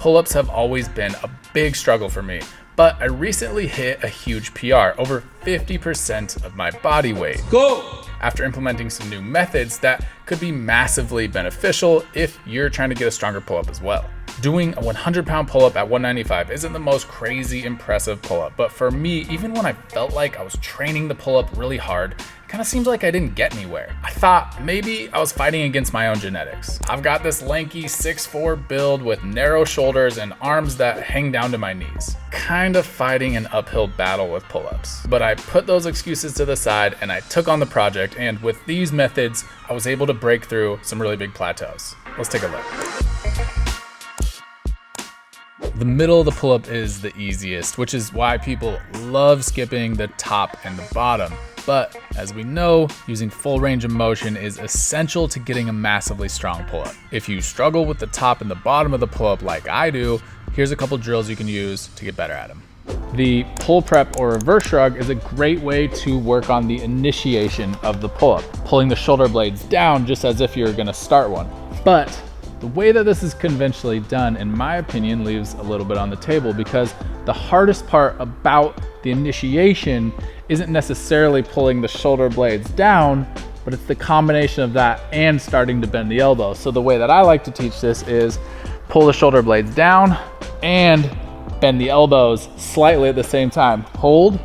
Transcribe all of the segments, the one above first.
Pull-ups have always been a big struggle for me, but I recently hit a huge PR, over 50% of my body weight. Go! After implementing some new methods that could be massively beneficial if you're trying to get a stronger pull-up as well. Doing a 100-pound pull-up at 195 isn't the most crazy impressive pull-up, but for me, even when I felt like I was training the pull-up really hard, it kind of seems like I didn't get anywhere. I thought maybe I was fighting against my own genetics. I've got this lanky 6'4" build with narrow shoulders and arms that hang down to my knees. Kind of fighting an uphill battle with pull-ups. But I put those excuses to the side and I took on the project, and with these methods, I was able to break through some really big plateaus. Let's take a look. The middle of the pull-up is the easiest, which is why people love skipping the top and the bottom. But as we know, using full range of motion is essential to getting a massively strong pull-up. If you struggle with the top and the bottom of the pull-up like I do, here's a couple drills you can use to get better at them. The pull prep or reverse shrug is a great way to work on the initiation of the pull-up, pulling the shoulder blades down just as if you're gonna start one. But the way that this is conventionally done, in my opinion, leaves a little bit on the table, because the hardest part about the initiation isn't necessarily pulling the shoulder blades down, but it's the combination of that and starting to bend the elbow. So the way that I like to teach this is pull the shoulder blades down and bend the elbows slightly at the same time. Hold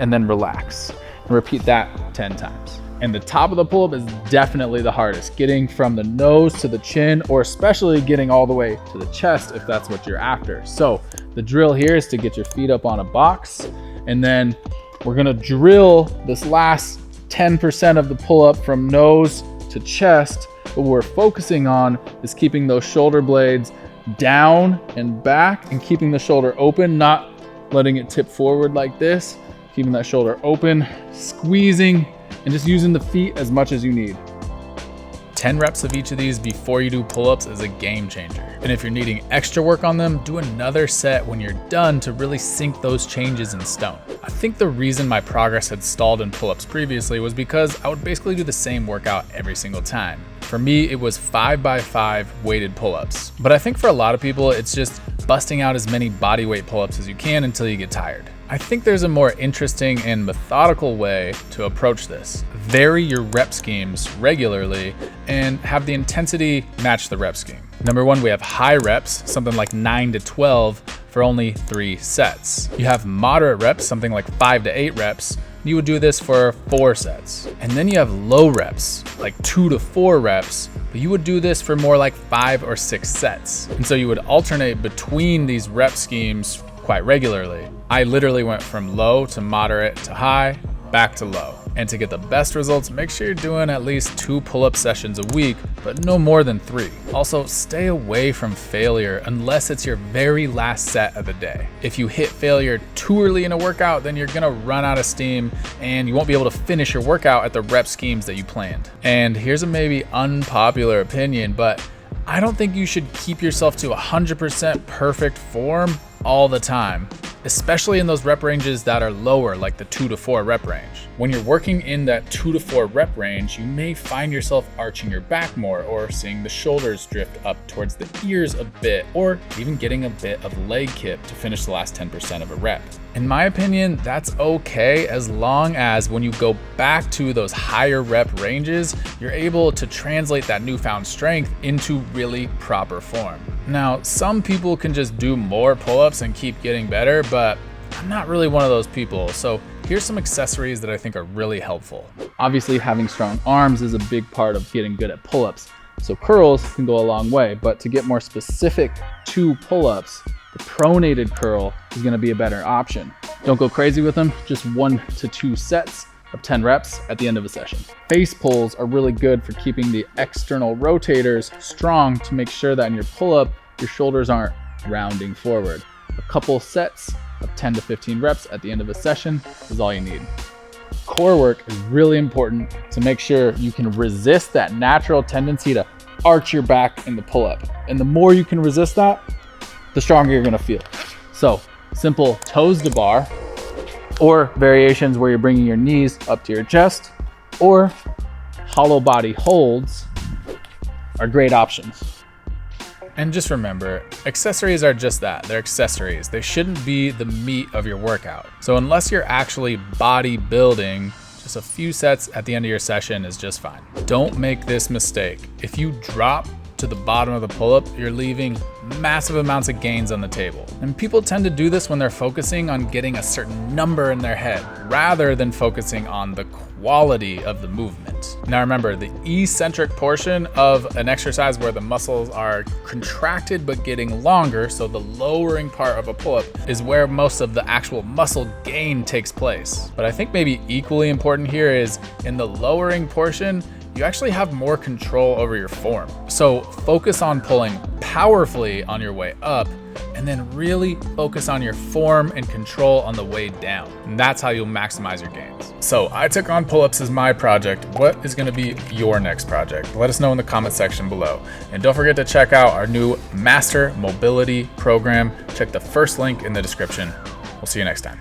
and then relax. And repeat that 10 times. And the top of the pull-up is definitely the hardest, getting from the nose to the chin, or especially getting all the way to the chest if that's what you're after. So the drill here is to get your feet up on a box, and then we're gonna drill this last 10% of the pull-up from nose to chest. What we're focusing on is keeping those shoulder blades down and back and keeping the shoulder open, not letting it tip forward like this, keeping that shoulder open, squeezing, and just using the feet as much as you need. 10 reps of each of these before you do pull-ups is a game changer. And if you're needing extra work on them, do another set when you're done to really sink those changes in stone. I think the reason my progress had stalled in pull-ups previously was because I would basically do the same workout every single time. For me, it was 5x5 weighted pull-ups. But I think for a lot of people, it's just busting out as many body weight pull-ups as you can until you get tired. I think there's a more interesting and methodical way to approach this. Vary your rep schemes regularly and have the intensity match the rep scheme. Number one, we have high reps, something like 9 to 12 for only 3 sets. You have moderate reps, something like 5 to 8 reps. You would do this for 4 sets. And then you have low reps, like 2 to 4 reps, but you would do this for more like 5 or 6 sets. And so you would alternate between these rep schemes quite regularly. I literally went from low to moderate to high, back to low. And to get the best results, make sure you're doing at least 2 pull-up sessions a week, but no more than 3. Also, stay away from failure unless it's your very last set of the day. If you hit failure too early in a workout, then you're gonna run out of steam and you won't be able to finish your workout at the rep schemes that you planned. And here's a maybe unpopular opinion, but I don't think you should keep yourself to 100% perfect form all the time, especially in those rep ranges that are lower, like the 2 to 4 rep range. When you're working in that 2 to 4 rep range, you may find yourself arching your back more, or seeing the shoulders drift up towards the ears a bit, or even getting a bit of leg kip to finish the last 10% of a rep. In my opinion, that's okay as long as when you go back to those higher rep ranges, you're able to translate that newfound strength into really proper form. Now, some people can just do more pull-ups and keep getting better, but I'm not really one of those people. So here's some accessories that I think are really helpful. Obviously, having strong arms is a big part of getting good at pull-ups. So curls can go a long way, but to get more specific to pull-ups, the pronated curl is gonna be a better option. Don't go crazy with them, just 1 to 2 sets of 10 reps at the end of a session. Face pulls are really good for keeping the external rotators strong to make sure that in your pull-up, your shoulders aren't rounding forward. A couple sets of 10 to 15 reps at the end of a session is all you need. Core work is really important to make sure you can resist that natural tendency to arch your back in the pull-up. And the more you can resist that, the stronger you're gonna feel. So simple toes to bar, or variations where you're bringing your knees up to your chest, or hollow body holds are great options. And just remember, accessories are just that. They're accessories. They shouldn't be the meat of your workout. So unless you're actually bodybuilding, just a few sets at the end of your session is just fine. Don't make this mistake. If you drop to the bottom of the pull-up, you're leaving massive amounts of gains on the table. And people tend to do this when they're focusing on getting a certain number in their head, rather than focusing on the quality of the movement. Now remember, the eccentric portion of an exercise where the muscles are contracted but getting longer, so the lowering part of a pull-up, is where most of the actual muscle gain takes place. But I think maybe equally important here is in the lowering portion, you actually have more control over your form. So focus on pulling powerfully on your way up, and then really focus on your form and control on the way down. And that's how you'll maximize your gains. So I took on pull-ups as my project. What is gonna be your next project? Let us know in the comment section below. And don't forget to check out our new Master Mobility program. Check the first link in the description. We'll see you next time.